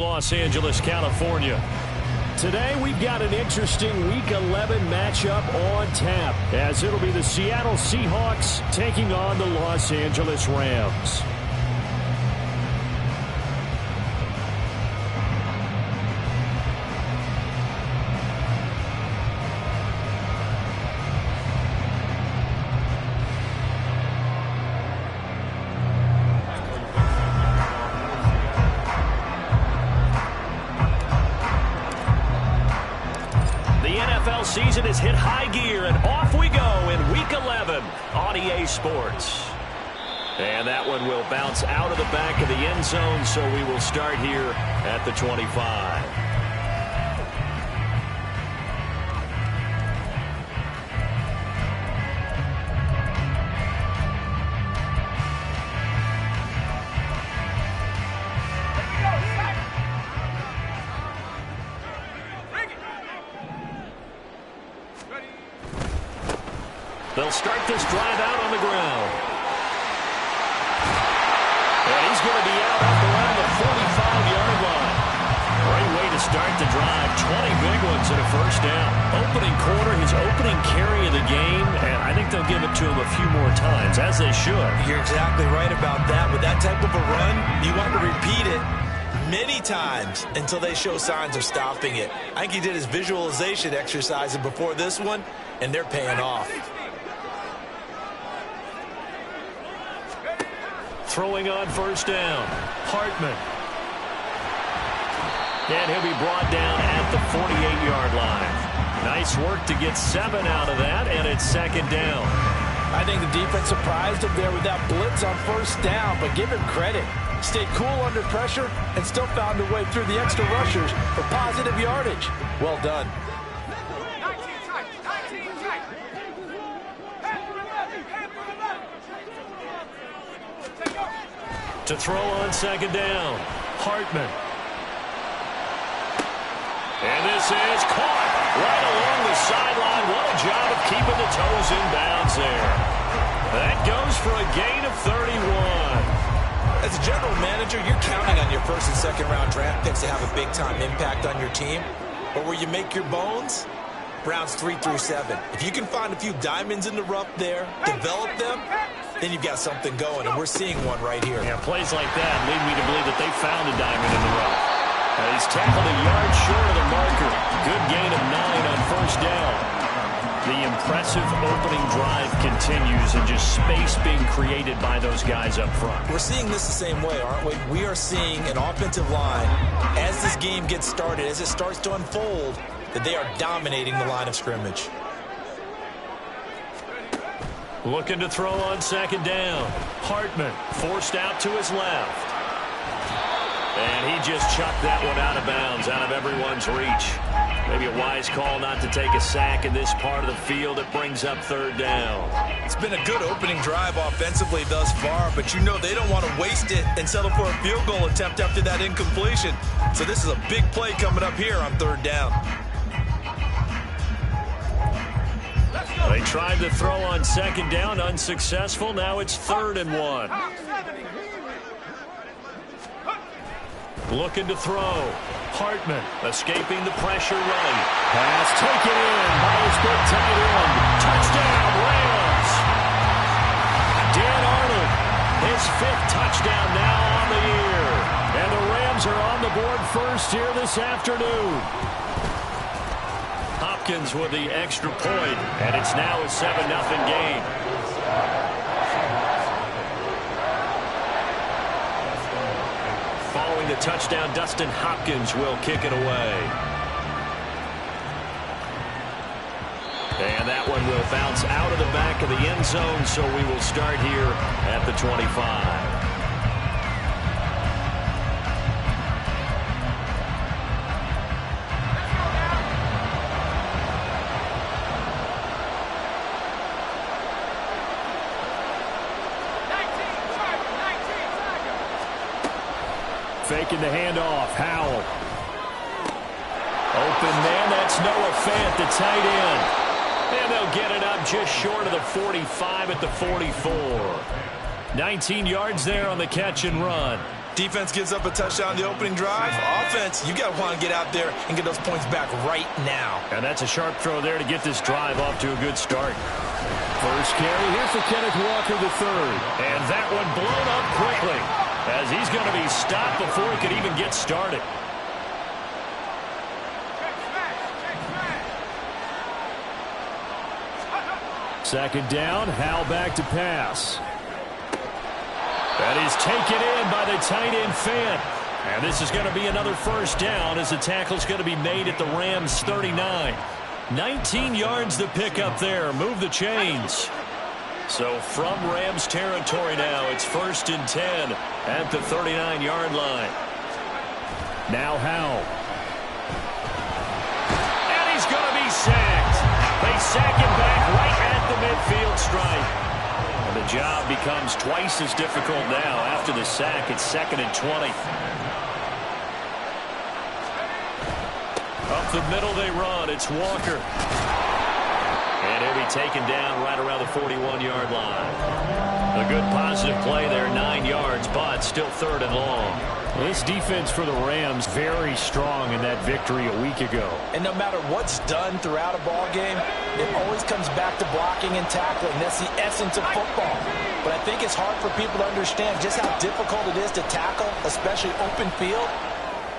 Los Angeles, California. Today we've got an interesting Week 11 matchup on tap, as it'll be the Seattle Seahawks taking on the Los Angeles Rams. Season has hit high gear, and off we go in Week 11 on EA Sports. And that one will bounce out of the back of the end zone, so we will start here at the 25. They'll start this drive out on the ground. And he's going to be out up around the 45-yard line. Great way to start the drive. 20 big ones and a first down. Opening quarter, his opening carry of the game, and I think they'll give it to him a few more times, as they should. You're exactly right about that. With that type of a run, you want to repeat it many times until they show signs of stopping it. I think he did his visualization exercise before this one, and they're paying off. Throwing on first down, Hartman. And he'll be brought down at the 48-yard line. Nice work to get 7 out of that, and it's second down. I think the defense surprised him there with that blitz on first down, but give him credit. Stayed cool under pressure and still found a way through the extra rushers for positive yardage. Well done. To throw on second down, Hartman. And this is caught right along the sideline. What a job of keeping the toes in bounds there. That goes for a gain of 31. As a general manager, you're counting on your first and second round draft picks to have a big-time impact on your team. But where you make your bones, rounds 3 through 7. If you can find a few diamonds in the rough there, develop them, then you've got something going, and we're seeing one right here. Yeah, plays like that lead me to believe that they found a diamond in the rough. He's tackled a yard short of the marker. Good gain of 9 on first down. The impressive opening drive continues, and just space being created by those guys up front. We're seeing this the same way, aren't we? We are seeing an offensive line, as this game gets started, as it starts to unfold, that they are dominating the line of scrimmage. Looking to throw on second down. Hartman forced out to his left. And he just chucked that one out of bounds, out of everyone's reach. Maybe a wise call not to take a sack in this part of the field. It brings up third down. It's been a good opening drive offensively thus far, but you know they don't want to waste it and settle for a field goal attempt after that incompletion. So this is a big play coming up here on third down. They tried to throw on second down, unsuccessful. Now it's 3rd and 1. Looking to throw. Hartman escaping the pressure right. Pass taken in by his big tight end. Touchdown, Rams. Dan Arnold, his 5th touchdown now on the year. And the Rams are on the board first here this afternoon. Hopkins with the extra point, and it's now a 7-0 game. Following the touchdown, Dustin Hopkins will kick it away. And that one will bounce out of the back of the end zone, so we will start here at the 25. Faking the handoff, Howell. Open man, that's Noah Fant, the tight end. And they'll get it up just short of the 45 at the 44. 19 yards there on the catch and run. Defense gives up a touchdown the opening drive. Offense, you got to want to get out there and get those points back right now. And that's a sharp throw there to get this drive off to a good start. First carry here for Kenneth Walker III. And that one blown up quickly as he's going to be stopped before he could even get started. Second down, Howell back to pass. That is taken in by the tight end Fant. And this is going to be another first down as the tackle's going to be made at the Rams 39. 19 yards to pick up there. Move the chains. So from Rams territory now, it's 1st and 10 at the 39-yard line. Now Howell. And he's going to be sacked. They sack him back right at the midfield stripe. And the job becomes twice as difficult now. After the sack, it's 2nd and 20. Up the middle they run. It's Walker. And he'll be taken down right around the 41-yard line. A good positive play there, 9 yards, but still 3rd and long. Well, this defense for the Rams very strong in that victory a week ago. And no matter what's done throughout a ball game, it always comes back to blocking and tackling. That's the essence of football. But I think it's hard for people to understand just how difficult it is to tackle, especially open field.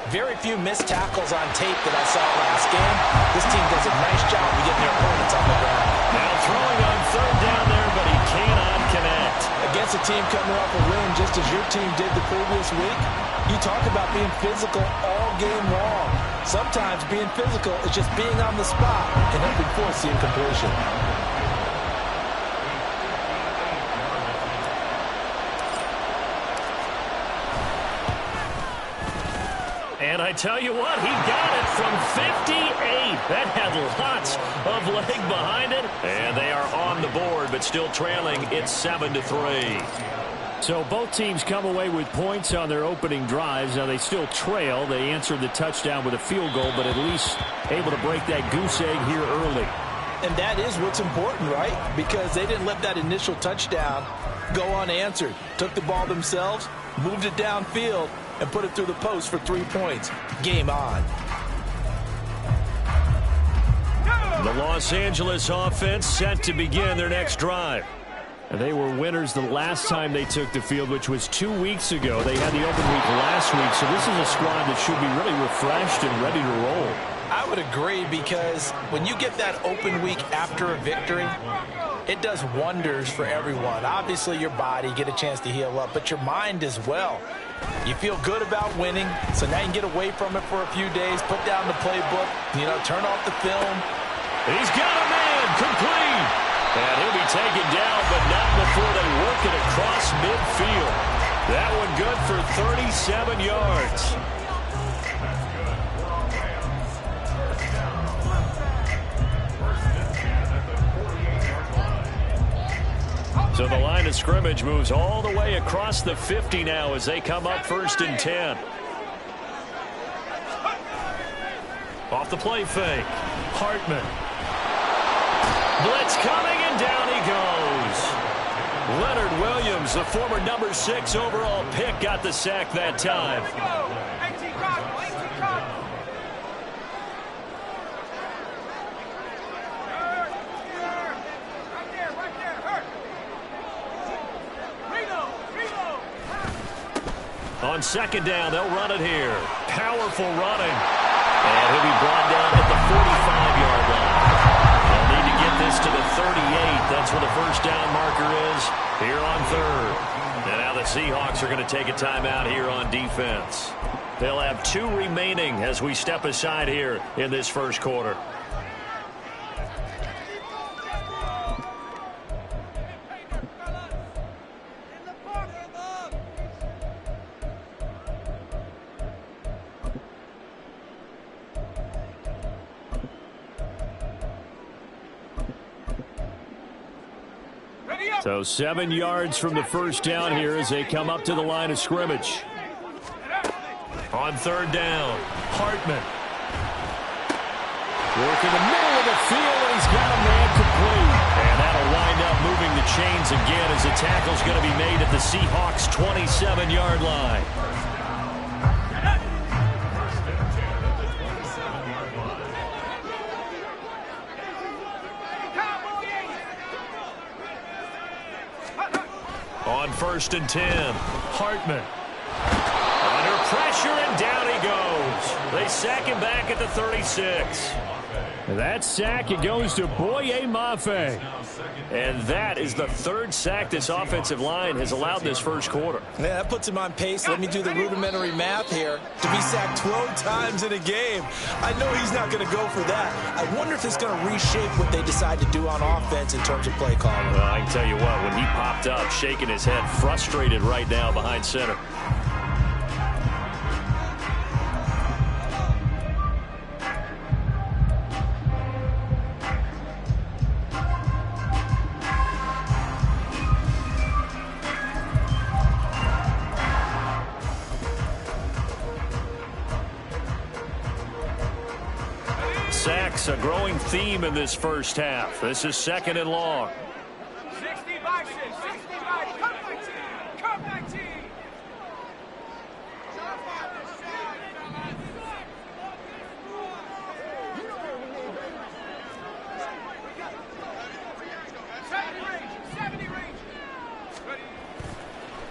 Very few missed tackles on tape that I saw last game. This team does a nice job of getting their opponents on the ground. Now throwing on 3rd down there, but he cannot connect. Against a team coming off a win just as your team did the previous week, you talk about being physical all game long. Sometimes being physical is just being on the spot and helping force the incompletion. And I tell you what, he got it from 58. That had lots of leg behind it. And they are on the board, but still trailing. It's 7-3. So both teams come away with points on their opening drives. Now they still trail. They answered the touchdown with a field goal, but at least able to break that goose egg here early. And that is what's important, right? Because they didn't let that initial touchdown go unanswered. Took the ball themselves, moved it downfield, and put it through the post for 3 points. Game on. The Los Angeles offense set to begin their next drive. And they were winners the last time they took the field, which was 2 weeks ago. They had the open week last week, so this is a squad that should be really refreshed and ready to roll. I would agree, because when you get that open week after a victory, it does wonders for everyone. Obviously, your body, get a chance to heal up, but your mind as well. You feel good about winning, so now you can get away from it for a few days, put down the playbook, turn off the film. He's got a man, complete. And he'll be taken down, but not before they work it across midfield. That one good for 37 yards. So the line of scrimmage moves all the way across the 50 now as they come up 1st and 10. Off the play fake. Hartman. Blitz coming, and down he goes. Leonard Williams, the former number 6 overall pick, got the sack that time. On 2nd down, they'll run it here. Powerful running. And he'll be brought down at the 45-yard line. They'll need to get this to the 38. That's where the first down marker is here on 3rd. And now the Seahawks are going to take a timeout here on defense. They'll have 2 remaining as we step aside here in this first quarter. So 7 yards from the first down here as they come up to the line of scrimmage. On 3rd down, Hartman. Working the middle of the field, and he's got a man complete. And that'll wind up moving the chains again as the tackle's going to be made at the Seahawks' 27-yard line. On 1st and 10, Hartman. Under pressure, and down he goes. They sack him back at the 36. That sack, it goes to Boye Mafe. And that is the 3rd sack this offensive line has allowed this first quarter. Yeah, that puts him on pace. Let me do the rudimentary math here. To be sacked 12 times in a game, I know he's not going to go for that. I wonder if it's going to reshape what they decide to do on offense in terms of play calling. Well, I can tell you what, when he popped up, shaking his head, frustrated right now behind center. Sacks, a growing theme in this first half. This is 2nd and long. 65, 65, come back team.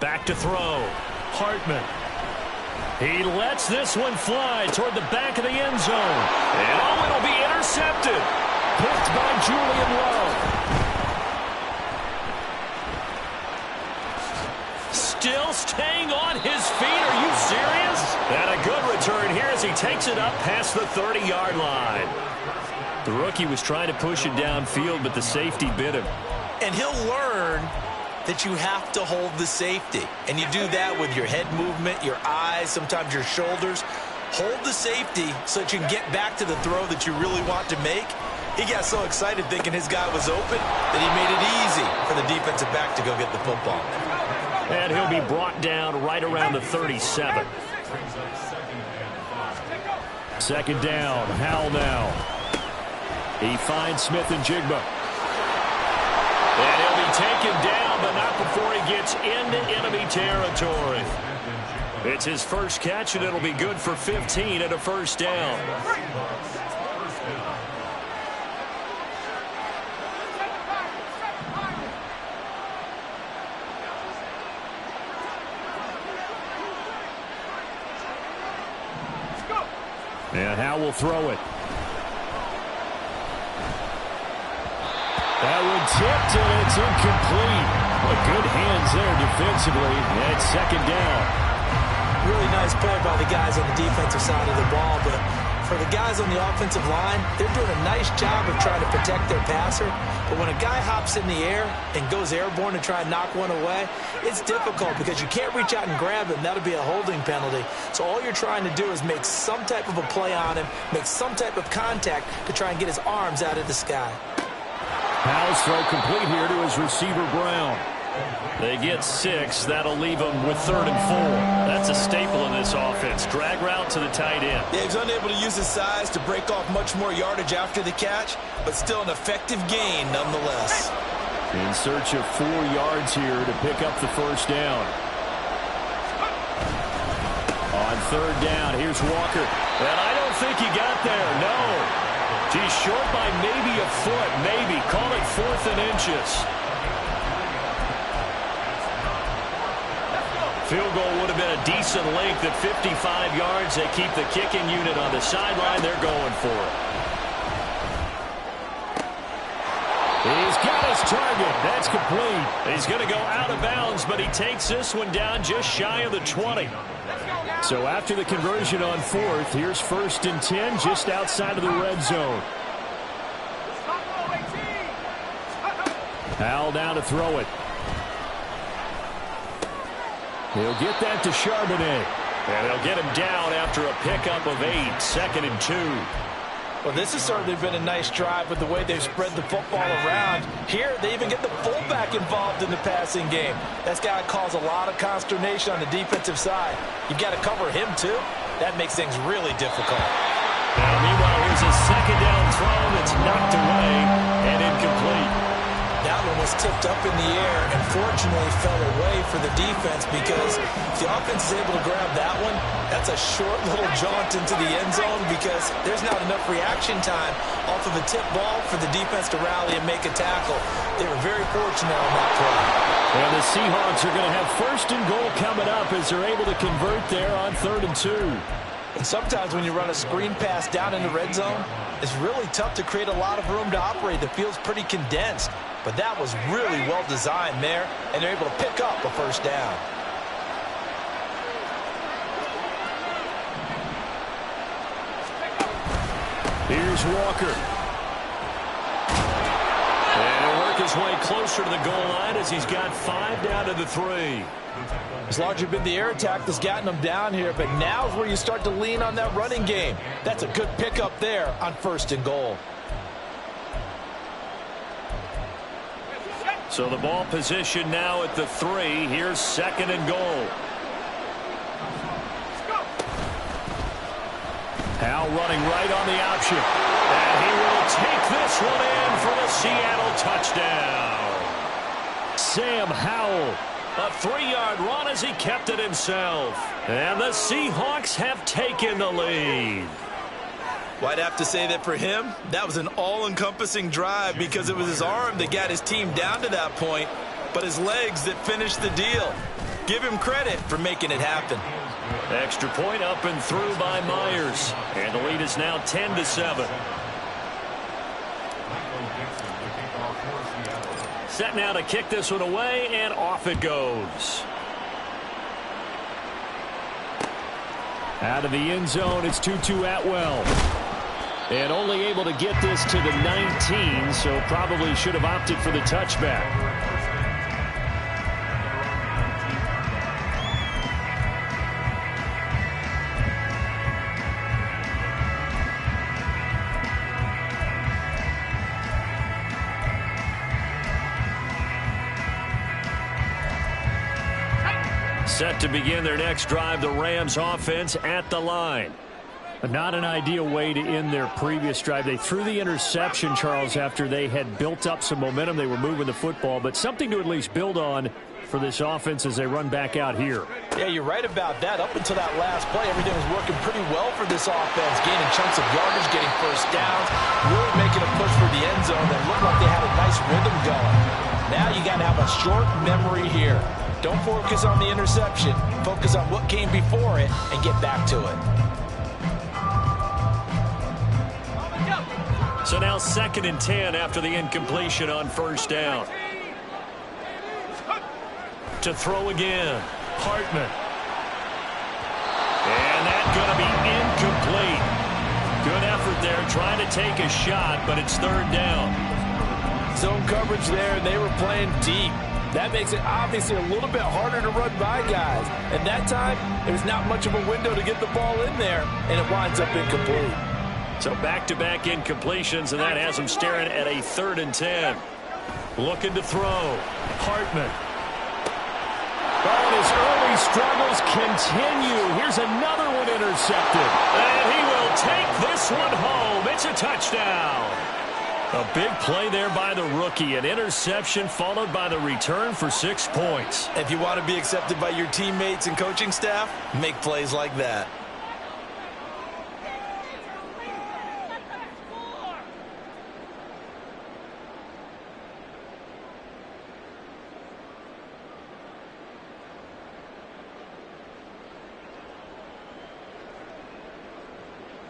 Back to throw. Hartman. He lets this one fly toward the back of the end zone. And oh, it'll be intercepted. Picked by Julian Love. Still staying on his feet. Are you serious? And a good return here as he takes it up past the 30-yard line. The rookie was trying to push it downfield, but the safety bit him. And he'll learn that you have to hold the safety. And you do that with your head movement, your eyes, sometimes your shoulders. Hold the safety so that you can get back to the throw that you really want to make. He got so excited thinking his guy was open that he made it easy for the defensive back to go get the football. And he'll be brought down right around the 37. 2nd down, Howell now. He finds Smith and Jigba. And he'll be taken down, but not before he gets into enemy territory. It's his first catch, and it'll be good for 15 and a 1st down. And Howell will throw it. That one tipped, and it's incomplete. But good hands there defensively. And 2nd down. Really nice play by the guys on the defensive side of the ball, but for the guys on the offensive line, they're doing a nice job of trying to protect their passer. But when a guy hops in the air and goes airborne to try and knock one away, it's difficult because you can't reach out and grab him. That'll be a holding penalty. So all you're trying to do is make some type of a play on him, make some type of contact to try and get his arms out of the sky. Howell's throw complete here to his receiver, Brown. They get 6. That'll leave them with 3rd and 4. That's a staple in this offense. Drag route to the tight end. Yeah, he's unable to use his size to break off much more yardage after the catch, but still an effective gain nonetheless. In search of 4 yards here to pick up the 1st down. On 3rd down, here's Walker. And I don't think he got there, no. He's short by maybe a foot, maybe. Call it 4th and inches. Field goal would have been a decent length at 55 yards. They keep the kicking unit on the sideline. They're going for it. He's got his target. That's complete. He's going to go out of bounds, but he takes this one down just shy of the 20. So after the conversion on 4th, here's 1st and 10 just outside of the red zone. Howell down to throw it. He'll get that to Charbonnet. And they'll get him down after a pickup of 8, 2nd and 2. Well, this has certainly been a nice drive with the way they've spread the football around. Here, they even get the fullback involved in the passing game. That's got to cause a lot of consternation on the defensive side. You've got to cover him, too. That makes things really difficult. Now, meanwhile, here's a 2nd down throw that's knocked away and incomplete. Now That one was tipped up in the air and fortunately fell away for the defense, because if the offense is able to grab that one, that's a short little jaunt into the end zone because there's not enough reaction time off of a tip ball for the defense to rally and make a tackle. They were very fortunate on that play. And the Seahawks are going to have 1st and goal coming up as they're able to convert there on 3rd and 2. And sometimes when you run a screen pass down in the red zone, it's really tough to create a lot of room to operate. The field's pretty condensed. But that was really well designed there, and they're able to pick up a 1st down. Here's Walker. And he'll work his way closer to the goal line as he's got 5 down to the 3. It's largely been the air attack that's gotten them down here, but now's where you start to lean on that running game. That's a good pickup there on 1st and goal. So the ball position now at the 3. Here's 2nd and goal. Howell running right on the option. And he will take this one in for the Seattle touchdown. Sam Howell, a 3-yard run as he kept it himself. And the Seahawks have taken the lead. Well, I'd have to say that for him, that was an all-encompassing drive because it was his arm that got his team down to that point, but his legs that finished the deal. Give him credit for making it happen. Extra point up and through by Myers. And the lead is now 10-7. Set now to kick this one away, and off it goes. Out of the end zone, it's Tutu Atwell. And only able to get this to the 19, so probably should have opted for the touchback. Set to begin their next drive, the Rams offense at the line. Not an ideal way to end their previous drive. They threw the interception, Charles, after they had built up some momentum. They were moving the football, but something to at least build on for this offense as they run back out here. Yeah, you're right about that. Up until that last play, everything was working pretty well for this offense, gaining chunks of yardage, getting 1st downs, really making a push for the end zone that looked like they had a nice rhythm going. Now you got to have a short memory here. Don't focus on the interception. Focus on what came before it and get back to it. So now 2nd and 10 after the incompletion on 1st down. To throw again, Hartman. And that's going to be incomplete. Good effort there, trying to take a shot, but it's 3rd down. Zone coverage there, and they were playing deep. That makes it obviously a little bit harder to run by guys. And that time, there's not much of a window to get the ball in there, and it winds up incomplete. So back-to-back incompletions, and that has them staring at a 3rd and 10. Looking to throw. Hartman. Oh, his early struggles continue. Here's another one intercepted. And he will take this one home. It's a touchdown. A big play there by the rookie. An interception followed by the return for 6 points. If you want to be accepted by your teammates and coaching staff, make plays like that.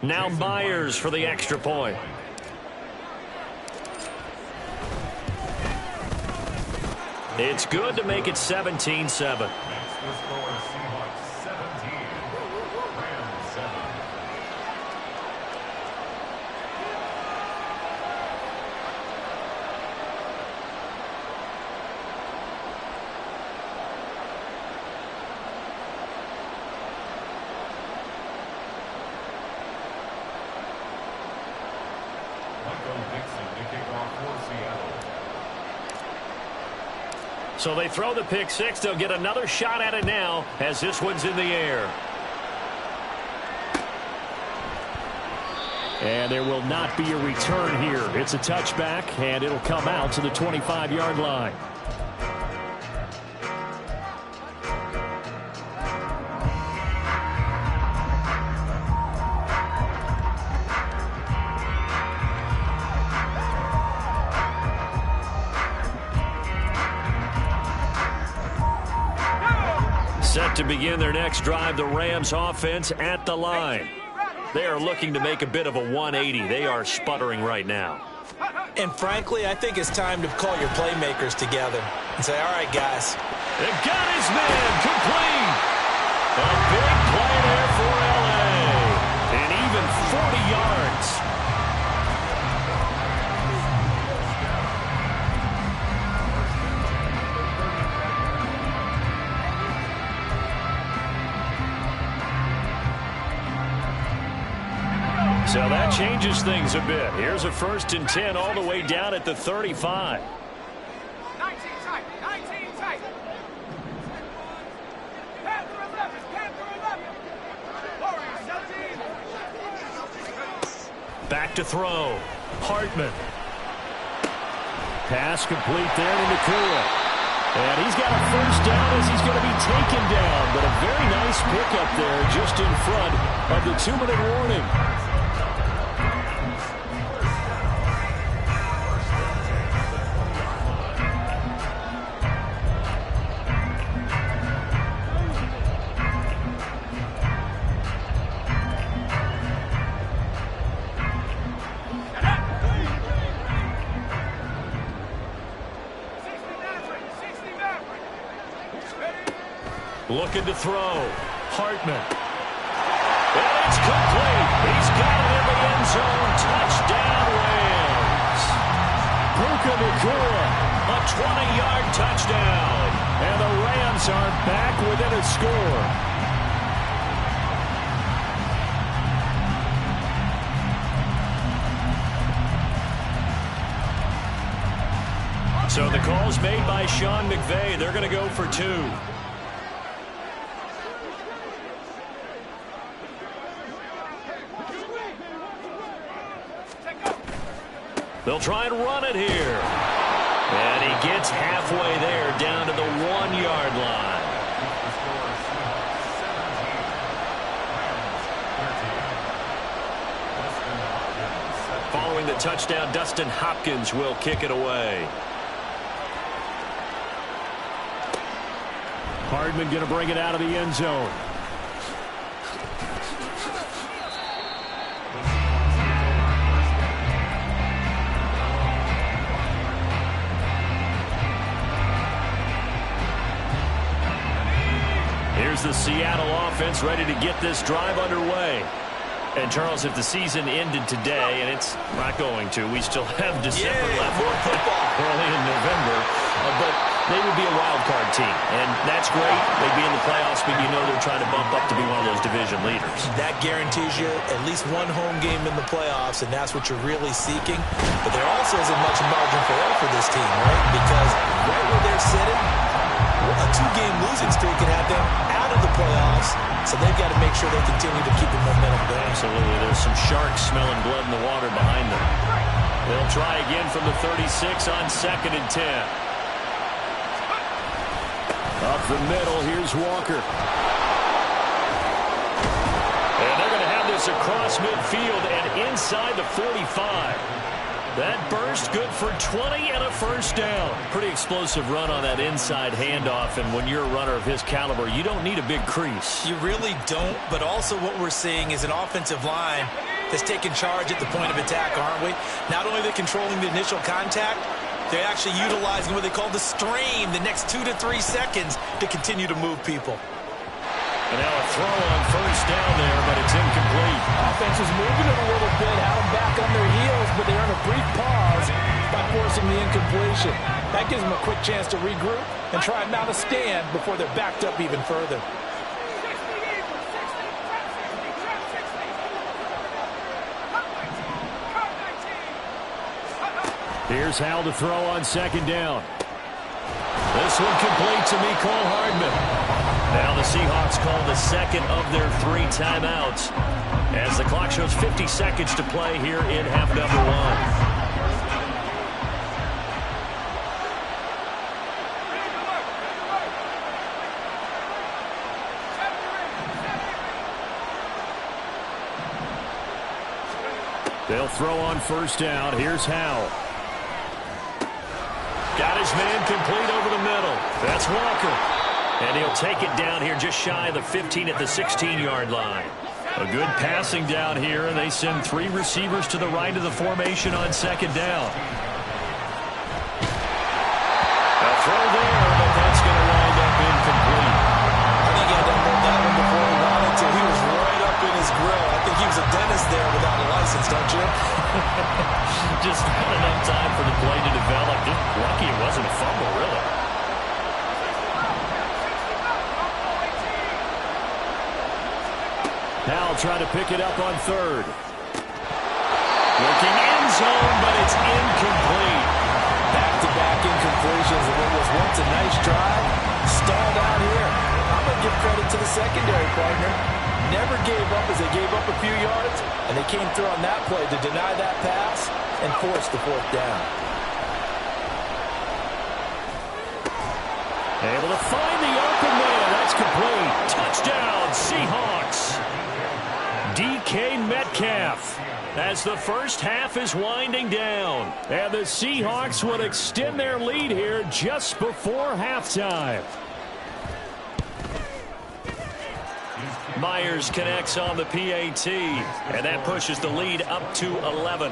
Now Myers for the extra point. It's good to make it 17-7. So they throw the pick six. They'll get another shot at it now as this one's in the air. And there will not be a return here. It's a touchback, and it'll come out to the 25-yard line. Set to begin their next drive, the Rams offense at the line. They are looking to make a bit of a 180. They are sputtering right now. And frankly, I think it's time to call your playmakers together and say, all right, guys. They've got his man complete. A big play there for L.A. And even 40 yards. So that changes things a bit. Here's a 1st and 10 all the way down at the 35. 19 tight, 19 tight. Panther 11, Panther 11. Warriors 17. Back to throw. Hartman. Pass complete there to Nakua. And he's got a 1st down as he's going to be taken down. But a very nice pickup there just in front of the 2-minute warning. Looking to throw. Hartman. And it's complete. He's got it in the end zone. Touchdown, Rams. Puka Nakua, a 20-yard touchdown. And the Rams are back within a score. So the call's made by Sean McVay. They're going to go for 2. They'll try and run it here. And he gets halfway there down to the 1-yard line. Following the touchdown, Dustin Hopkins will kick it away. Hardman going to bring it out of the end zone. Here's the Seattle offense ready to get this drive underway. And, Charles, if the season ended today, and it's not going to, we still have December left, early in November, but they would be a wild card team. And that's great. They'd be in the playoffs, but you know they're trying to bump up to be one of those division leaders. That guarantees you at least one home game in the playoffs, and that's what you're really seeking. But there also isn't much margin for error for this team, right? Because right where they're sitting, a 2-game losing streak can have them out of the playoffs, so they've got to make sure they continue to keep the momentum going. Absolutely. There's some sharks smelling blood in the water behind them. They'll try again from the 36 on 2nd and 10. Up the middle, here's Walker. And they're going to have this across midfield and inside the 45. That burst good for 20 and a 1st down. Pretty explosive run on that inside handoff, and when you're a runner of his caliber, you don't need a big crease. You really don't, but also what we're seeing is an offensive line that's taking charge at the point of attack, aren't we? Not only are they controlling the initial contact, they're actually utilizing what they call the strain, the next 2 to 3 seconds to continue to move people. And now a throw on 1st down there, but it's incomplete. Offense is moving it a little bit, had them back on their heels, but they earn a brief pause by forcing the incompletion. That gives them a quick chance to regroup and try and mount a stand before they're backed up even further. Here's Hal to throw on 2nd down. This one complete to Mecole Hardman. Now the Seahawks call the 2nd of their 3 timeouts. As the clock shows 50 seconds to play here in half number one. They'll throw on first down. Here's Howell. Got his man complete over the middle. That's Walker. And he'll take it down here just shy of the 15 at the 16-yard line. A good passing down here, and they send three receivers to the right of the formation on second down. A throw there, but that's going to wind up incomplete. I think he had to hold that one before he wanted to. He was right up in his grill. I think he was a dentist there without a license, don't you? Just not enough time for the play to develop. Just lucky it wasn't a fumble, really. Howell trying to pick it up on third. Looking end zone, but it's incomplete. Back-to-back incompletions of what was once a nice drive. Stalled out here. I'm going to give credit to the secondary partner. Never gave up as they gave up a few yards, and they came through on that play to deny that pass and force the fourth down. Able to find the open man. That's complete. Touchdown, Seahawks. DK Metcalf, as the first half is winding down. And the Seahawks would extend their lead here just before halftime. Myers connects on the PAT, and that pushes the lead up to 11.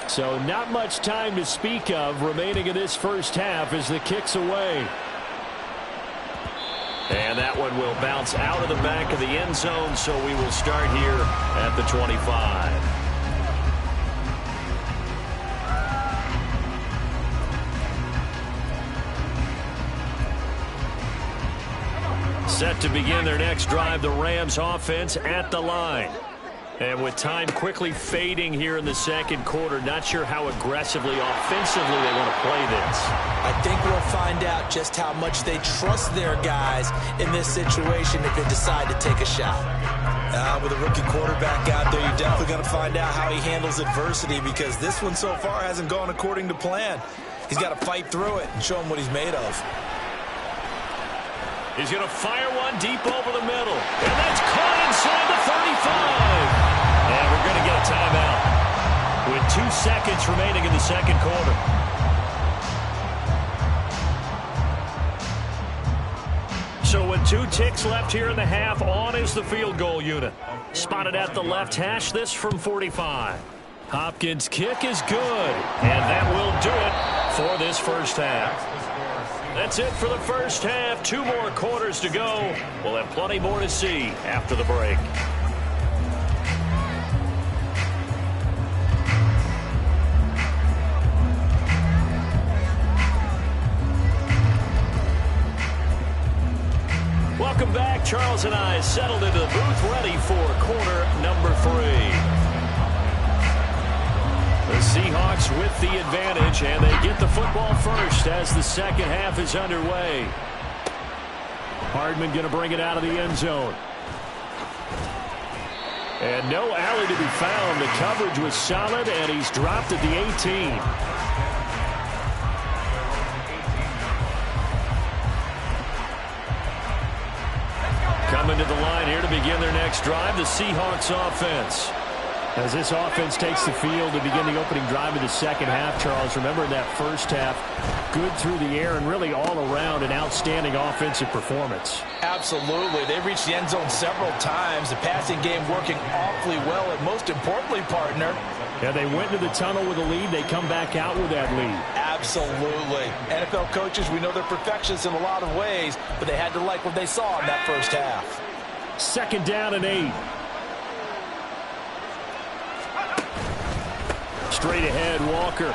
So not much time to speak of remaining in this first half as the kick's away. And that one will bounce out of the back of the end zone, so we will start here at the 25. Set to begin their next drive, the Rams offense at the line. And with time quickly fading here in the second quarter, not sure how aggressively, offensively they want to play this. I think we'll find out just how much they trust their guys in this situation if they decide to take a shot. With a rookie quarterback out there, you're definitely going to find out how he handles adversity, because this one so far hasn't gone according to plan. He's got to fight through it and show him what he's made of. He's going to fire one deep over the middle. And that's caught inside the 35. And we're going to get a timeout with 2 seconds remaining in the second quarter. So with 2 ticks left here in the half, on is the field goal unit. Spotted at the left hash, this from 45. Hopkins' kick is good. And that will do it for this first half. That's it for the first half. 2 more quarters to go. We'll have plenty more to see after the break. Welcome back. Charles and I settled into the booth, ready for quarter number 3. The Seahawks with the advantage, and they get the football first as the second half is underway. Hardman going to bring it out of the end zone. And no alley to be found. The coverage was solid, and he's dropped at the 18. Coming to the line here to begin their next drive, the Seahawks offense. As this offense takes the field to begin the opening drive of the second half, Charles, remember in that first half, good through the air and really all around an outstanding offensive performance. Absolutely. They've reached the end zone several times. The passing game working awfully well, and most importantly, partner, yeah, they went into the tunnel with a lead. They come back out with that lead. Absolutely. NFL coaches, we know they're perfectionists in a lot of ways, but they had to like what they saw in that first half. Second down and 8. Straight ahead, Walker.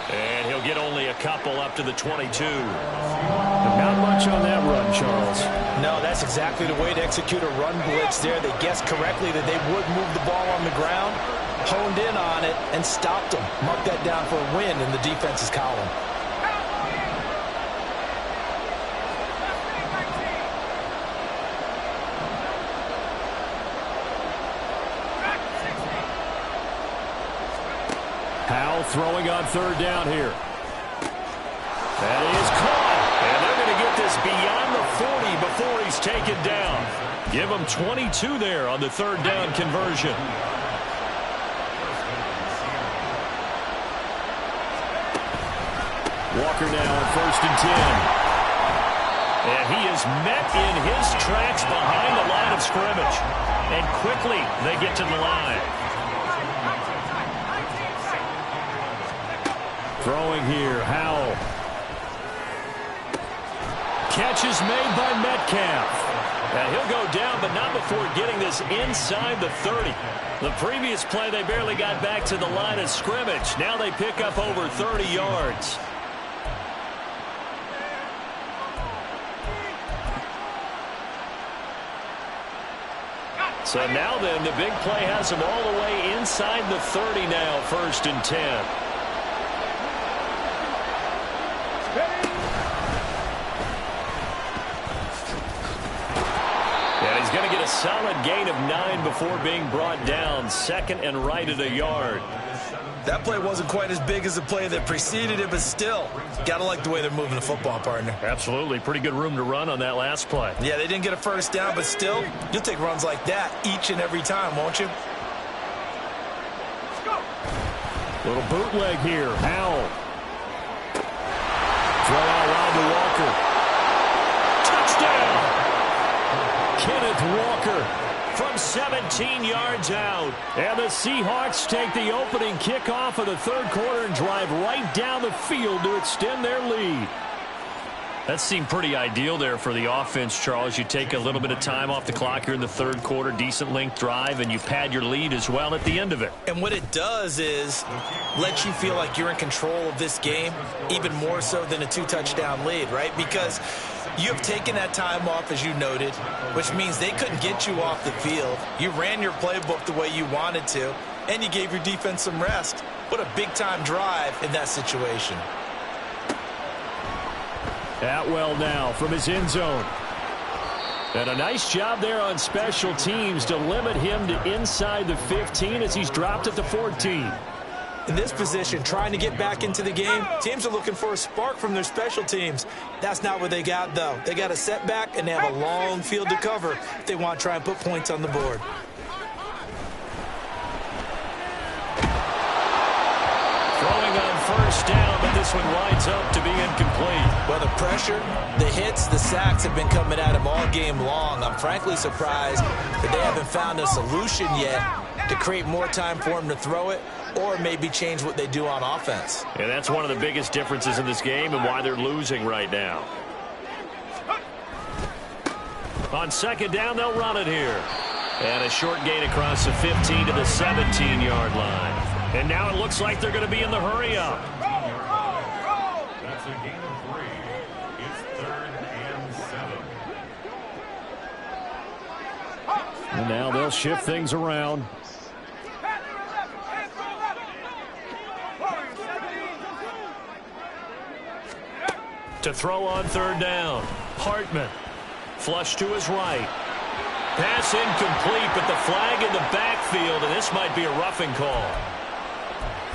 And he'll get only a couple up to the 22. Not much on that run, Charles. No, that's exactly the way to execute a run blitz there. They guessed correctly that they would move the ball on the ground, honed in on it, and stopped them. Mark that down for a win in the defense's column. throwing on third down here. That is caught. And they're going to get this beyond the 40 before he's taken down. Give him 22 there on the third down conversion. Walker now on 1st and 10. And he is met in his tracks behind the line of scrimmage. And quickly they get to the line. Throwing here, Howell. Catch is made by Metcalf. And he'll go down, but not before getting this inside the 30. The previous play, they barely got back to the line of scrimmage. Now they pick up over 30 yards. So now then, the big play has him all the way inside the 30 now, 1st and 10. And he's going to get a solid gain of 9 before being brought down. 2nd and right at a yard. That play wasn't quite as big as the play that preceded it, but still, got to like the way they're moving the football, partner. Absolutely. Pretty good room to run on that last play. Yeah, they didn't get a first down, but still, you'll take runs like that each and every time, won't you? Little bootleg here. Howell. Throw out wide to Walker. Touchdown! Kenneth Walker from 17 yards out. And the Seahawks take the opening kickoff of the third quarter and drive right down the field to extend their lead. That seemed pretty ideal there for the offense, Charles. You take a little bit of time off the clock here in the third quarter, decent length drive, and you pad your lead as well at the end of it. And what it does is let you feel like you're in control of this game, even more so than a 2-touchdown lead, right? Because you have taken that time off, as you noted, which means they couldn't get you off the field. You ran your playbook the way you wanted to, and you gave your defense some rest. What a big-time drive in that situation. Atwell now from his end zone. And a nice job there on special teams to limit him to inside the 15 as he's dropped at the 14. In this position, trying to get back into the game, teams are looking for a spark from their special teams. That's not what they got, though. They got a setback, and they have a long field to cover if they want to try and put points on the board. Throwing on first down, but this one winds up to be incomplete. Well, the pressure, the hits, the sacks have been coming at him all game long. I'm frankly surprised that they haven't found a solution yet to create more time for him to throw it, or maybe change what they do on offense. And that's one of the biggest differences in this game and why they're losing right now. On second down, they'll run it here. And a short gain across the 15 to the 17-yard line. And now it looks like they're going to be in the hurry-up. That's a gain of 3. It's 3rd and 7. And now they'll shift things around. To throw on third down. Hartman. Flush to his right. Pass incomplete, but the flag in the backfield, and this might be a roughing call.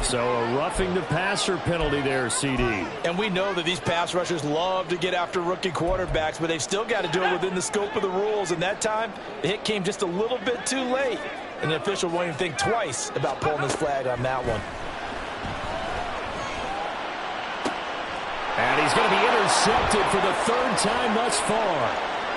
So a roughing the passer penalty there, CD. And we know that these pass rushers love to get after rookie quarterbacks, but they've still got to do it within the scope of the rules. And that time, the hit came just a little bit too late. And the official won't even think twice about pulling his flag on that one. And he's going to be intercepted for the third time thus far.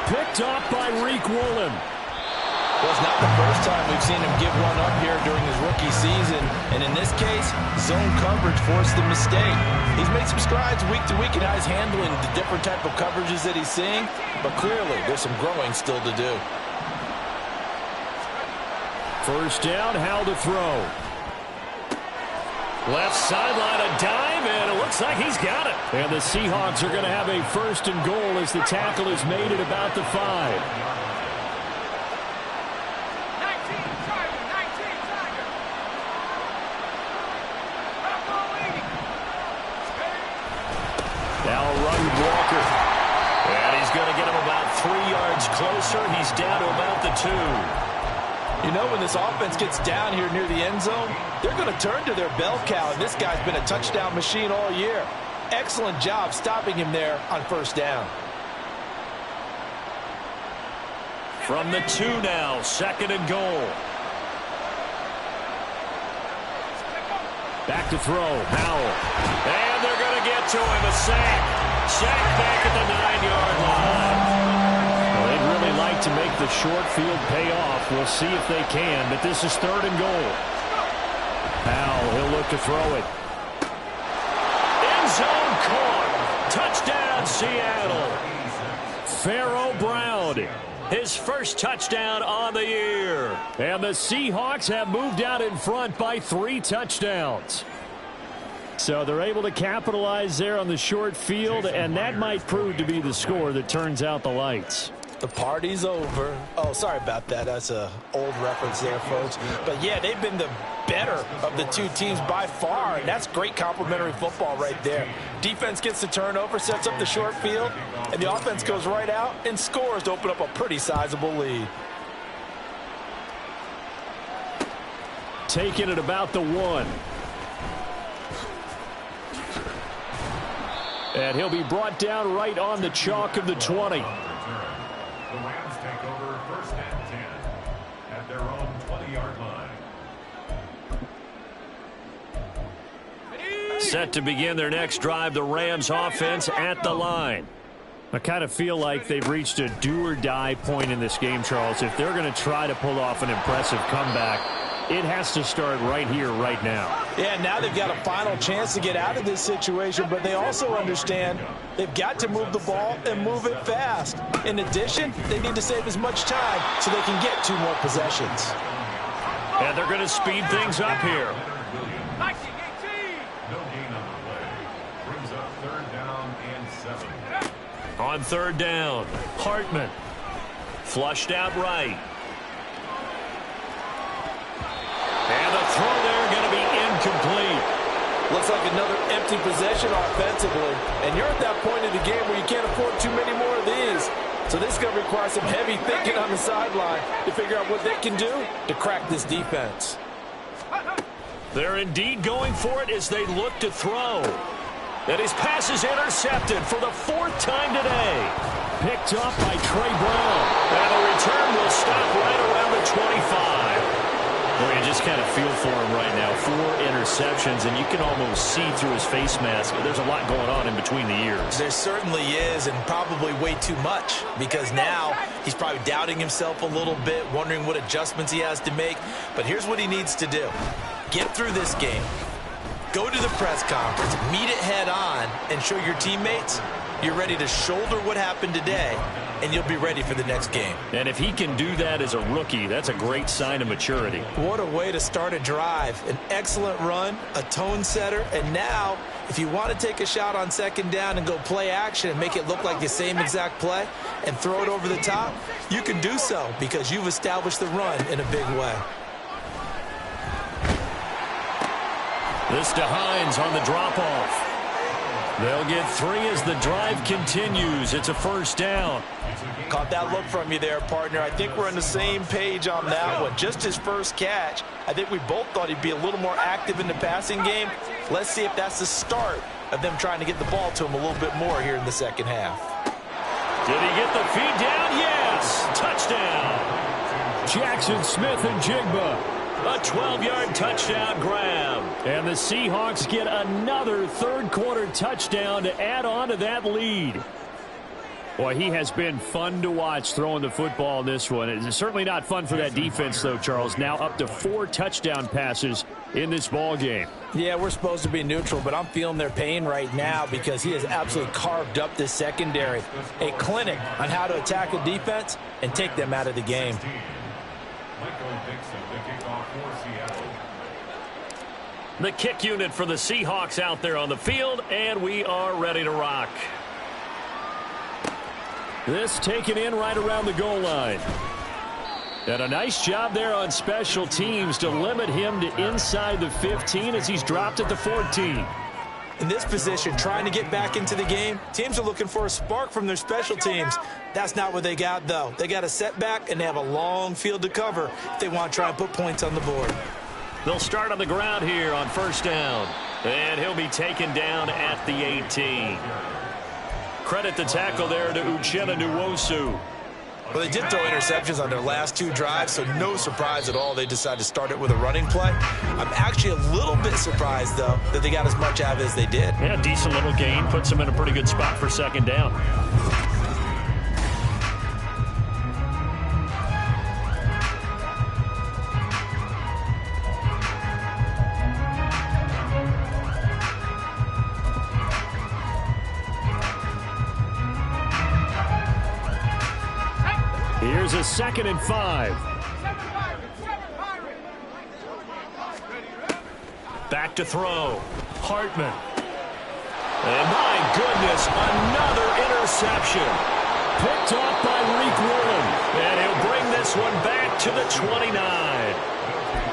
Picked off by Reek Woolen. Well, it's not the first time we've seen him give one up here during his rookie season. And in this case, zone coverage forced the mistake. He's made some strides week to week in how he's handling the different type of coverages that he's seeing. But clearly, there's some growing still to do. First down, Howell to throw. Left sideline, a dive, and it looks like he's got it. And the Seahawks are going to have a first and goal as the tackle is made at about the 5. Now a run with Walker. And he's going to get him about 3 yards closer. He's down to about the 2. You know, when this offense gets down here near the end zone, they're going to turn to their bell cow, and this guy's been a touchdown machine all year. Excellent job stopping him there on first down. From the 2 now, 2nd and goal. Back to throw, Howell. And they're going to get to him, a sack. Sack back at the 9-yard line. Well, they'd really like to make the short field pay off. We'll see if they can, but this is 3rd and goal. Howell, he'll look to throw it. End zone caught. Touchdown, Seattle. Pharaoh Brown, his first touchdown on the year. And the Seahawks have moved out in front by 3 touchdowns. So they're able to capitalize there on the short field, and that might prove to be the score that turns out the lights. The party's over. Oh, sorry about that. That's an old reference there, folks. But, yeah, they've been the better of the 2 teams by far, and that's great complimentary football right there. Defense gets the turnover, sets up the short field, and the offense goes right out and scores to open up a pretty sizable lead. Taking it about the 1. And he'll be brought down right on the chalk of the 20. The Rams take over 1st and 10 at their own 20-yard line. Set to begin their next drive, the Rams offense at the line. I kind of feel like they've reached a do-or-die point in this game, Charles. If they're going to try to pull off an impressive comeback, it has to start right here, right now. Yeah, now they've got a final chance to get out of this situation, but they also understand they've got to move the ball and move it fast. In addition, they need to save as much time so they can get 2 more possessions. And they're going to speed things up here. 19-18. No gain on the play. Brings up 3rd down and 7. On 3rd down, Hartman. Flushed out right. And the throw there going to be incomplete. Looks like another empty possession offensively. And you're at that point in the game where you can't afford too many more of these. So this is going to require some heavy thinking on the sideline to figure out what they can do to crack this defense. They're indeed going for it as they look to throw. And his pass is intercepted for the 4th time today. Picked up by Trey Brown. And the return will stop right around the 25. Well, you just kind of feel for him right now. 4 interceptions, and you can almost see through his face mask. There's a lot going on in between the ears. There certainly is, and probably way too much, because now he's probably doubting himself a little bit, wondering what adjustments he has to make. But here's what he needs to do. Get through this game. Go to the press conference, meet it head on, and show your teammates you're ready to shoulder what happened today, and you'll be ready for the next game. And if he can do that as a rookie, that's a great sign of maturity. What a way to start a drive. An excellent run, a tone setter, and now if you want to take a shot on 2nd down and go play action and make it look like the same exact play and throw it over the top, you can do so because you've established the run in a big way. This to Hines on the drop-off. They'll get 3 as the drive continues. It's a 1st down. Caught that look from you there, partner. I think we're on the same page on that one. Just his first catch. I think we both thought he'd be a little more active in the passing game. Let's see if that's the start of them trying to get the ball to him a little bit more here in the 2nd half. Did he get the feed down? Yes! Touchdown! Jackson Smith and Jigba. A 12-yard touchdown grab. And the Seahawks get another 3rd-quarter touchdown to add on to that lead. Boy, he has been fun to watch throwing the football in this one. It's certainly not fun for that defense, though, Charles. Now up to 4 touchdown passes in this ball game. Yeah, we're supposed to be neutral, but I'm feeling their pain right now because he has absolutely carved up this secondary. A clinic on how to attack a defense and take them out of the game. The kick unit for the Seahawks out there on the field, and we are ready to rock. This taken in right around the goal line. And a nice job there on special teams to limit him to inside the 15 as he's dropped at the 14. In this position, trying to get back into the game, teams are looking for a spark from their special teams. That's not what they got, though. They got a setback, and they have a long field to cover if they want to try and put points on the board. They'll start on the ground here on first down. And he'll be taken down at the 18. Credit the tackle there to Uchenna Nwosu. Well, they did throw interceptions on their last 2 drives, so no surprise at all they decided to start it with a running play. I'm actually a little bit surprised, though, that they got as much out of it as they did. Yeah, decent little gain. Puts them in a pretty good spot for second down. Here's a 2nd and 5. Back to throw. Hartman. And my goodness, another interception. Picked off by Reek Woolen. And he'll bring this one back to the 29.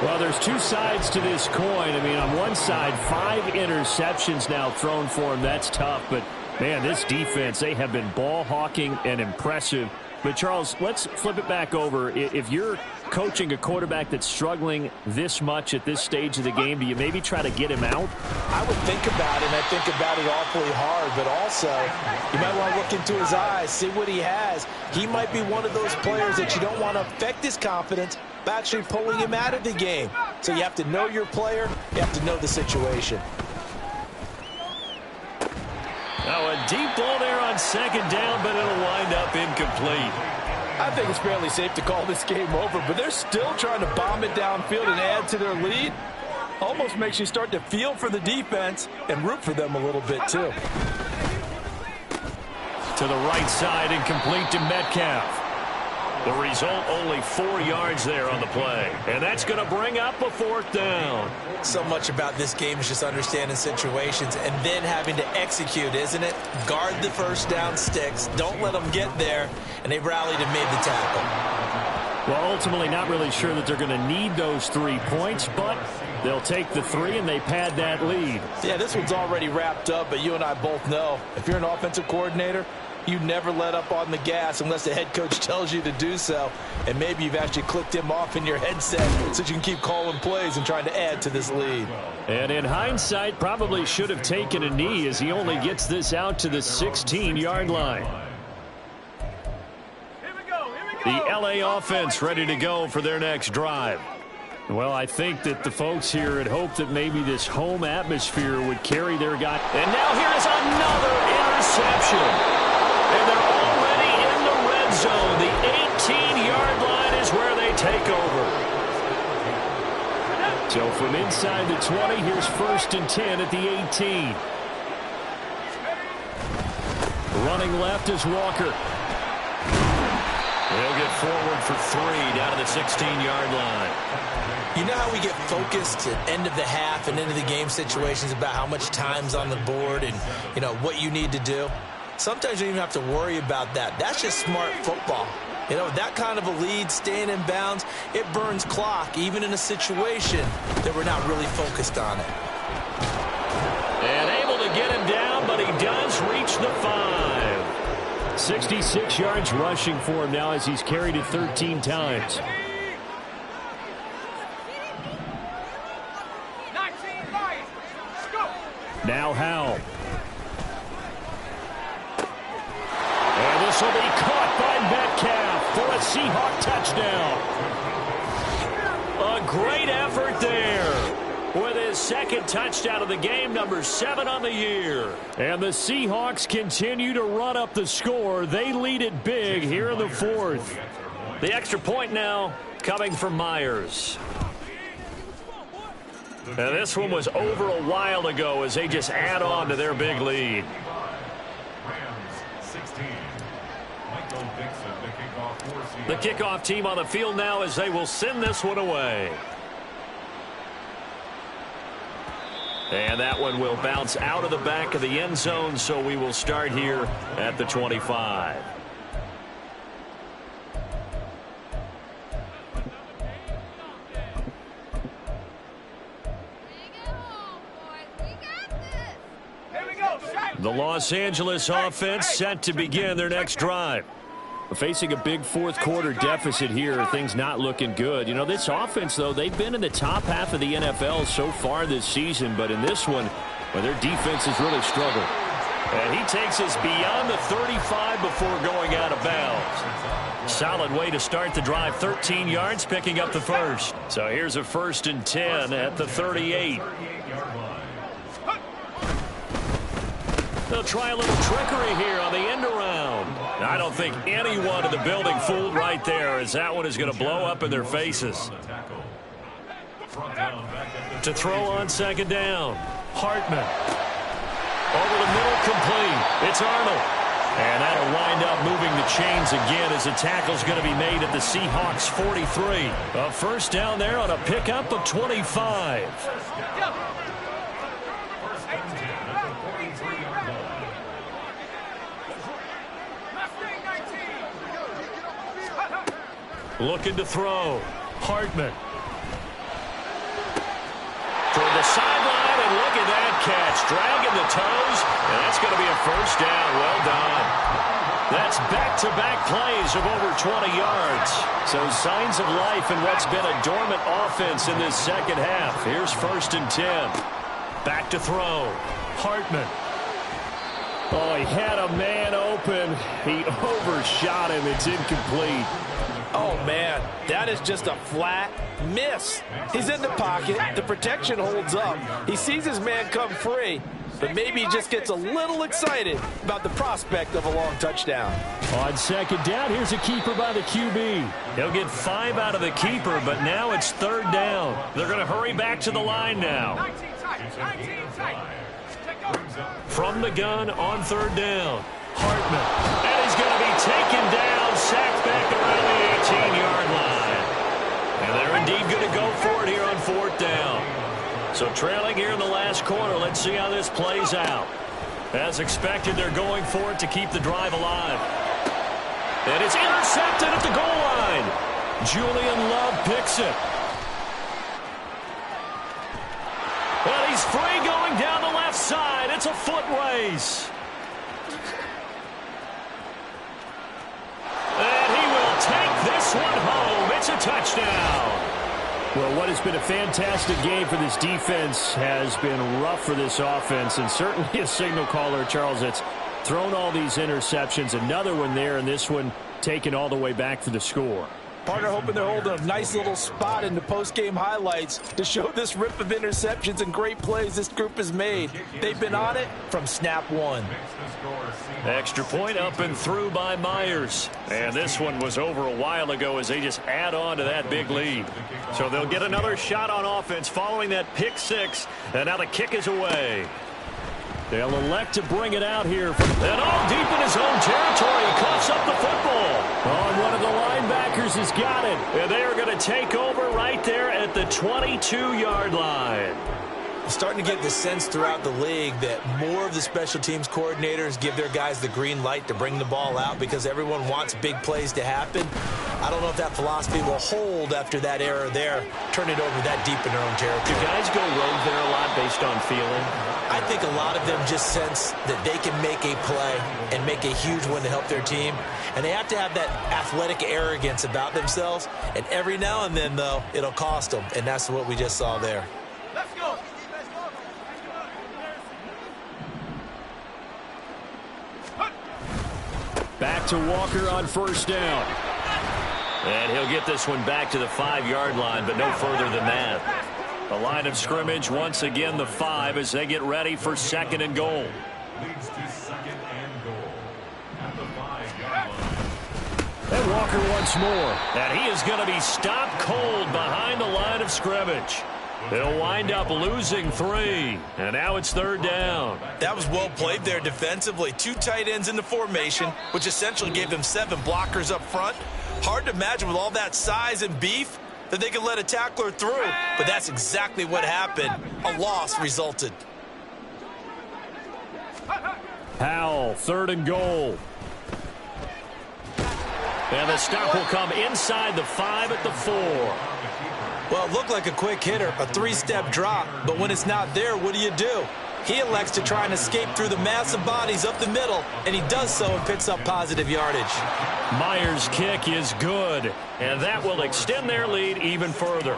Well, there's 2 sides to this coin. I mean, on one side, 5 interceptions now thrown for him. That's tough. But, man, this defense, they have been ball hawking and impressive. But, Charles, let's flip it back over. If you're coaching a quarterback that's struggling this much at this stage of the game, do you maybe try to get him out? I would think about it, and I think about it awfully hard. But also, you might want to look into his eyes, see what he has. He might be one of those players that you don't want to affect his confidence by actually pulling him out of the game. So you have to know your player. You have to know the situation. Now a deep ball there on second down, but it'll wind up incomplete. I think it's fairly safe to call this game over, but they're still trying to bomb it downfield and add to their lead. Almost makes you start to feel for the defense and root for them a little bit, too. To the right side, incomplete to Metcalf. The result, only 4 yards there on the play. And that's going to bring up a 4th down. So much about this game is just understanding situations and then having to execute, isn't it? Guard the first down sticks. Don't let them get there. And they rallied and made the tackle. Well, ultimately not really sure that they're going to need those 3 points, but they'll take the 3 and they pad that lead. Yeah, this one's already wrapped up, but you and I both know if you're an offensive coordinator, you never let up on the gas unless the head coach tells you to do so. And maybe you've actually clicked him off in your headset so you can keep calling plays and trying to add to this lead. And in hindsight, probably should have taken a knee as he only gets this out to the 16-yard line. The LA offense ready to go for their next drive. Well, I think that the folks here had hoped that maybe this home atmosphere would carry their guy. And now here is another interception. And they're already in the red zone. The 18-yard line is where they take over. So from inside the 20, here's 1st and 10 at the 18. Running left is Walker. He'll get forward for 3 down to the 16-yard line. You know how we get focused at end of the half and into the game situations about how much time's on the board and, you know, what you need to do? Sometimes you don't even have to worry about that. That's just smart football. You know, that kind of a lead, staying in bounds, it burns clock, even in a situation that we're not really focused on it. And able to get him down, but he does reach the 5. 66 yards rushing for him now as he's carried it 13 times. Now Howell. And this will be caught by Metcalf for a Seahawk touchdown. A great effort there with his 2nd touchdown of the game, number 7 on the year. And the Seahawks continue to run up the score. They lead it big here in the 4th. The extra point now coming from Myers. And this one was over a while ago as they just add on to their big lead. The kickoff team on the field now as they will send this one away. And that one will bounce out of the back of the end zone, so we will start here at the 25. The Los Angeles offense set to begin their next drive. Facing a big fourth quarter deficit here, things not looking good. You know, this offense, though, they've been in the top half of the NFL so far this season, but in this one, well, their defense has really struggled. And he takes us beyond the 35 before going out of bounds. Solid way to start the drive, 13 yards, picking up the first. So here's a 1st and 10 at the 38. They'll try a little trickery here on the end around. I don't think anyone in the building fooled right there, as that one is going to blow up in their faces. To throw on 2nd down, Hartman. Over the middle, complete. It's Arnold. And that'll wind up moving the chains again as the tackle's going to be made at the Seahawks 43. A 1st down there on a pickup of 25. Looking to throw. Hartman. Toward the sideline, and look at that catch. Dragging the toes, and that's going to be a 1st down. Well done. That's back-to-back plays of over 20 yards. So signs of life in what's been a dormant offense in this second half. Here's 1st and 10. Back to throw. Hartman. Oh, he had a man open. He overshot him. It's incomplete. Oh, man, that is just a flat miss. He's in the pocket. The protection holds up. He sees his man come free, but maybe he just gets a little excited about the prospect of a long touchdown. On 2nd down, here's a keeper by the QB. He'll get 5 out of the keeper, but now it's 3rd down. They're going to hurry back to the line now. 19 tight. From the gun on 3rd down, Hartman. And he's going to be taken down, sacked back around the 18-yard line. And they're indeed going to go for it here on 4th down. So trailing here in the last quarter, let's see how this plays out. As expected, they're going for it to keep the drive alive. And it's intercepted at the goal line. Julian Love picks it. And he's free going down the left side. It's a foot race. And he will take this one home. It's a touchdown. Well, what has been a fantastic game for this defense has been rough for this offense, and certainly a signal caller, Charles, that's thrown all these interceptions. Another one there, and this one taken all the way back for the score. Partner hoping they're holding a nice little spot in the post-game highlights to show this rip of interceptions and great plays this group has made. They've been on it from snap one. Extra point up and through by Myers. And this one was over a while ago as they just add on to that big lead. So they'll get another shot on offense following that pick six. And now the kick is away. They'll elect to bring it out here. And all deep in his own territory. He coughs up the football. On one of the linebackers has got it. And they are going to take over right there at the 22-yard line. Starting to get the sense throughout the league that more of the special teams coordinators give their guys the green light to bring the ball out because everyone wants big plays to happen. I don't know if that philosophy will hold after that error there. Turn it over that deep in their own territory. Do guys go rogue there a lot based on feeling? I think a lot of them just sense that they can make a play and make a huge one to help their team. And they have to have that athletic arrogance about themselves. And every now and then, though, it'll cost them. And that's what we just saw there. Let's go. Back to Walker on first down. And he'll get this one back to the 5-yard line, but no further than that. The line of scrimmage, once again, the 5 as they get ready for second and goal. Leads to second and goal at the 5-yard line. And Walker once more. And he is going to be stopped cold behind the line of scrimmage. They'll wind up losing 3. And now it's third down. That was well played there defensively. 2 tight ends in the formation, which essentially gave them 7 blockers up front. Hard to imagine with all that size and beef that they could let a tackler through. But that's exactly what happened. A loss resulted. Howell, third and goal. And the stop will come inside the 5 at the 4. Well, it looked like a quick hitter, a 3-step drop. But when it's not there, what do? He elects to try and escape through the massive bodies up the middle, and he does so and picks up positive yardage. Myers' kick is good, and that will extend their lead even further.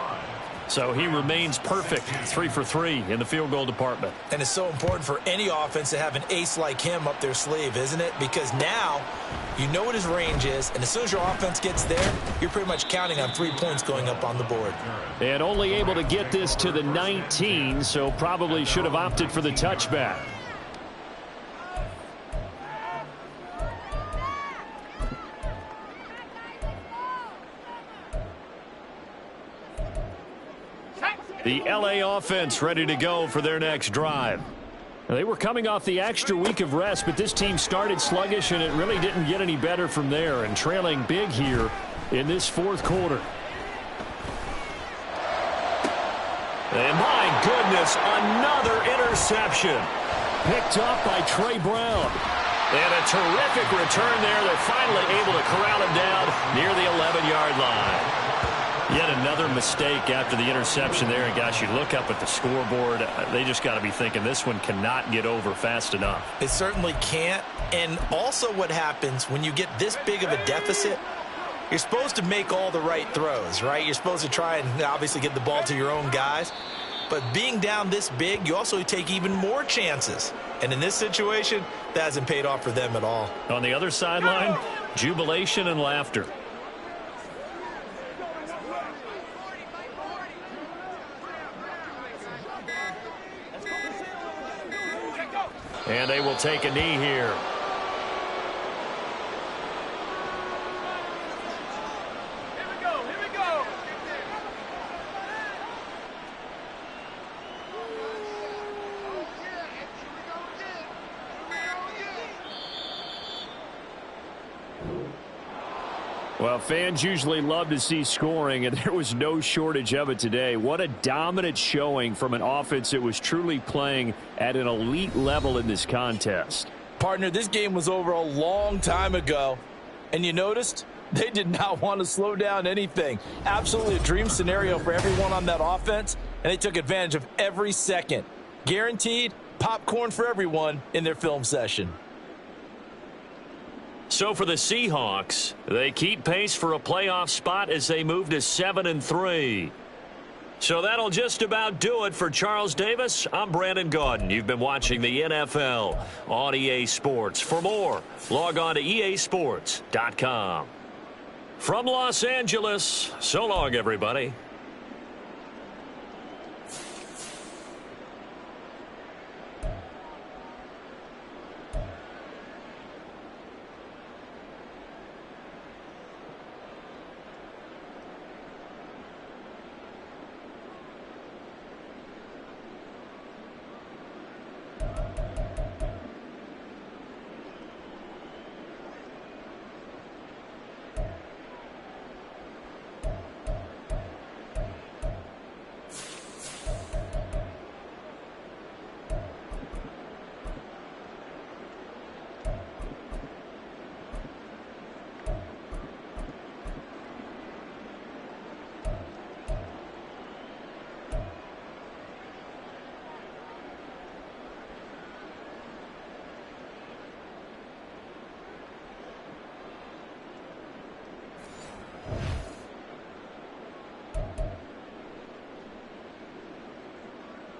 So he remains perfect, 3 for 3 in the field goal department. And it's so important for any offense to have an ace like him up their sleeve, isn't it? Because now you know what his range is, and as soon as your offense gets there, you're pretty much counting on 3 points going up on the board. And only able to get this to the 19, so probably should have opted for the touchback. The LA offense ready to go for their next drive. They were coming off the extra week of rest, but this team started sluggish, and it really didn't get any better from there, and trailing big here in this fourth quarter. And my goodness, another interception. Picked up by Trey Brown. And a terrific return there. They're finally able to corral him down near the 11-yard line. Yet another mistake after the interception there. And, gosh, you look up at the scoreboard, they just got to be thinking this one cannot get over fast enough. It certainly can't. And also what happens when you get this big of a deficit, you're supposed to make all the right throws, right? You're supposed to try and obviously get the ball to your own guys. But being down this big, you also take even more chances. And in this situation, that hasn't paid off for them at all. On the other sideline, jubilation and laughter. And they will take a knee here. Well, fans usually love to see scoring, and there was no shortage of it today. What a dominant showing from an offense that was truly playing at an elite level in this contest. Partner, this game was over a long time ago, and you noticed they did not want to slow down anything. Absolutely a dream scenario for everyone on that offense, and they took advantage of every second. Guaranteed popcorn for everyone in their film session. So for the Seahawks, they keep pace for a playoff spot as they move to 7-3. So that'll just about do it for Charles Davis. I'm Brandon Gaudin. You've been watching the NFL on EA Sports. For more, log on to easports.com. From Los Angeles, so long, everybody.